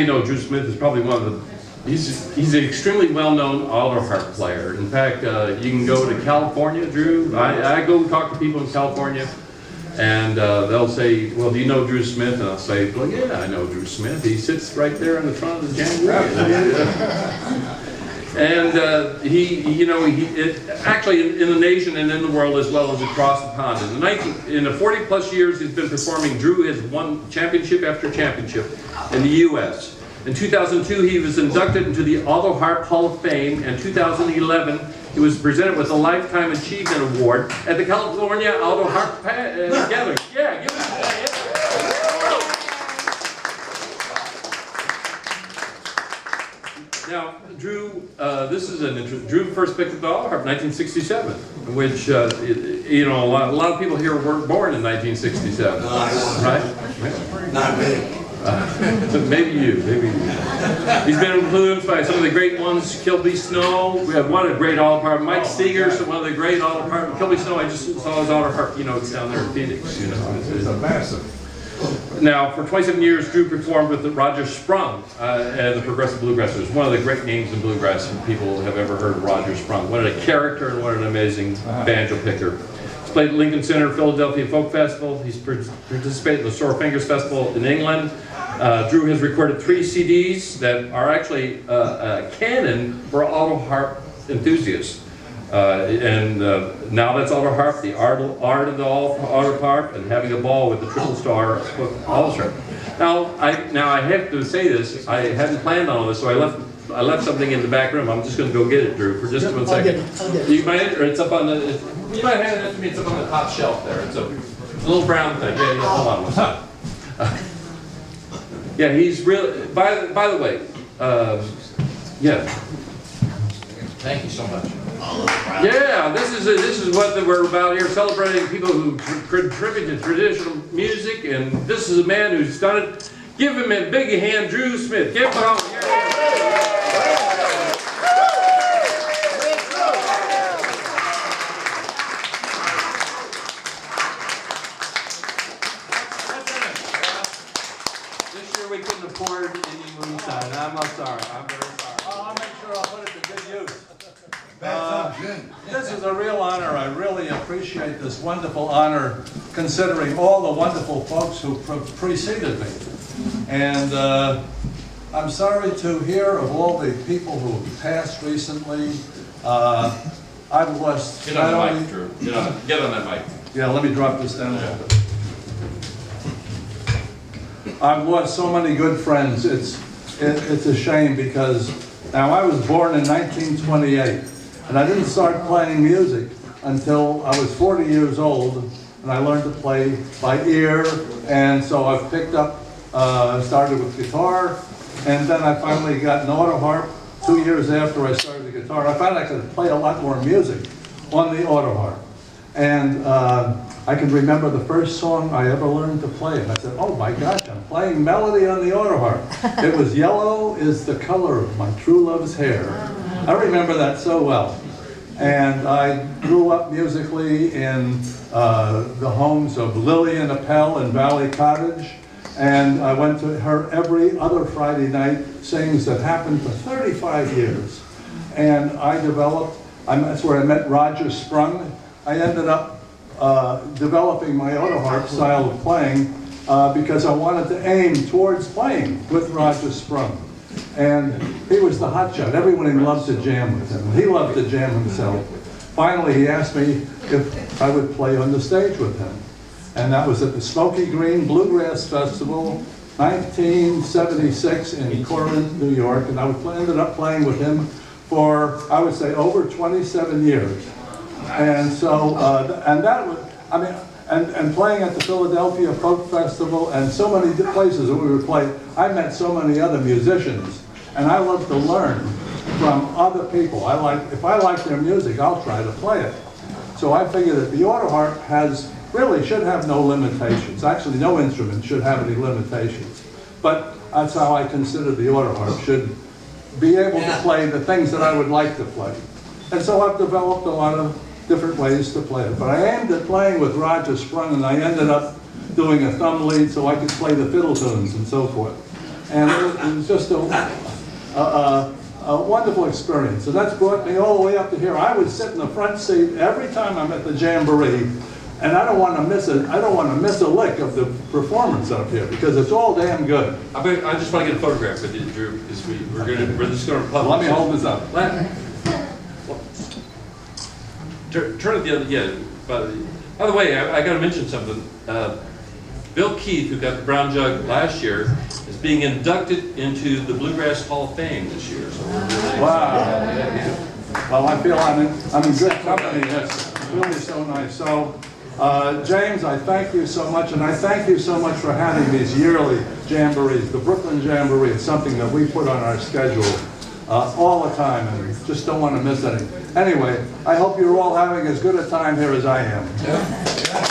may know Drew Smith is probably one of the, he's an extremely well-known auto harp player. In fact, you can go to California, Drew. I go talk to people in California, and they'll say, well, do you know Drew Smith? And I'll say, well, yeah, I know Drew Smith. He sits right there in the front of the jamboree. And actually in the nation and in the world as well as across the pond. In the 40 plus years he's been performing, Drew has won championship after championship in the U.S. In 2002 he was inducted into the Auto Harp Hall of Fame, and 2011 he was presented with a Lifetime Achievement Award at the California Auto Harp Gathering. Yeah, give it a hand. Now, Drew, this is an interesting. Drew first picked up the auto harp in 1967, which a lot of people here weren't born in 1967, right? Not me. Maybe you. He's been influenced by some of the great ones. Kilby Snow. We have one of the great auto harp. Mike Seeger, one of the great auto harp. Kilby Snow. I just saw his auto harp. It's down there in Phoenix. It's a massive. Now, for 27 years, Drew performed with Roger Sprung and the Progressive Bluegrassers. One of the great names in bluegrass people have ever heard of Roger Sprung. What a character and what an amazing banjo picker. He's played at Lincoln Center, Philadelphia Folk Festival. He's participated in the Sore Fingers Festival in England. Drew has recorded 3 CDs that are actually a canon for auto harp enthusiasts. Now that's auto harp, the art of the auto harp, and having a ball with the triple star auto harp. Now I have to say this. I hadn't planned on all this, so I left something in the back room. I'm just going to go get it, Drew, for just 1 second. I'll get it. You might, or it's up on the. You might hand it to me. It's up on the top shelf there. It's a little brown thing. Yeah. Hold on 1 second. Yeah, he's really. By the way, yeah. Thank you so much. Yeah, this is what we're about here, celebrating people who contribute to traditional music, and this is a man who's done it. Give him a big hand, Drew Smith. Give him a hand. This year we couldn't afford any moonshine. I'm sorry. I'm very sorry. I'll make sure I'll put it to good use. This is a real honor. I really appreciate this wonderful honor, considering all the wonderful folks who preceded me. And I'm sorry to hear of all the people who have passed recently. I've lost. Get on the mic, Drew. Get on that mic. Yeah, let me drop this down a little bit. I've lost so many good friends. It's a shame, because now I was born in 1928. And I didn't start playing music until I was 40 years old, and I learned to play by ear. And so I've picked up, started with guitar, and then I finally got an auto harp. 2 years after I started the guitar, I found I could play a lot more music on the auto harp. And I can remember the first song I ever learned to play. And I said, oh my gosh, I'm playing melody on the auto harp. It was "Yellow is the Color of My True Love's Hair." I remember that so well. And I grew up musically in the homes of Lillian Appel in Valley Cottage. And I went to her every other Friday night sings that happened for 35 years. And that's where I met Roger Sprung. I ended up developing my auto harp style of playing because I wanted to aim towards playing with Roger Sprung. And he was the hotshot. Everyone loved to jam with him. He loved to jam himself. Finally, he asked me if I would play on the stage with him. And that was at the Smoky Green Bluegrass Festival, 1976 in Corinth, New York. And I ended up playing with him for, I would say, over 27 years. And so, and playing at the Philadelphia Folk Festival and so many places that we would play, I met so many other musicians, and I love to learn from other people. If I like their music, I'll try to play it. So I figure that the auto harp should have no limitations. Actually, no instrument should have any limitations. But that's how I consider the auto harp should be able to play the things that I would like to play. And so I've developed a lot of different ways to play it. But I aimed at playing with Roger Sprung, and I ended up doing a thumb lead so I could play the fiddle tunes and so forth. And it was just a wonderful experience. And that's brought me all the way up to here. I would sit in the front seat every time I'm at the Jamboree, and I don't want to miss it. I don't want to miss a lick of the performance up here because it's all damn good. I just want to get a photograph with you, Drew, because we're just going to publish. Let me hold this up. Turn it the other, yeah. By the way, I got to mention something. Bill Keith, who got the Brown Jug last year, is being inducted into the Bluegrass Hall of Fame this year. So we're really Wow. Well, I feel I'm in good company. It's really so nice. So, James, I thank you so much, and I thank you so much for having these yearly jamborees. The Brooklyn Jamboree is something that we put on our schedule all the time, and we just don't want to miss any. Anyway, I hope you're all having as good a time here as I am.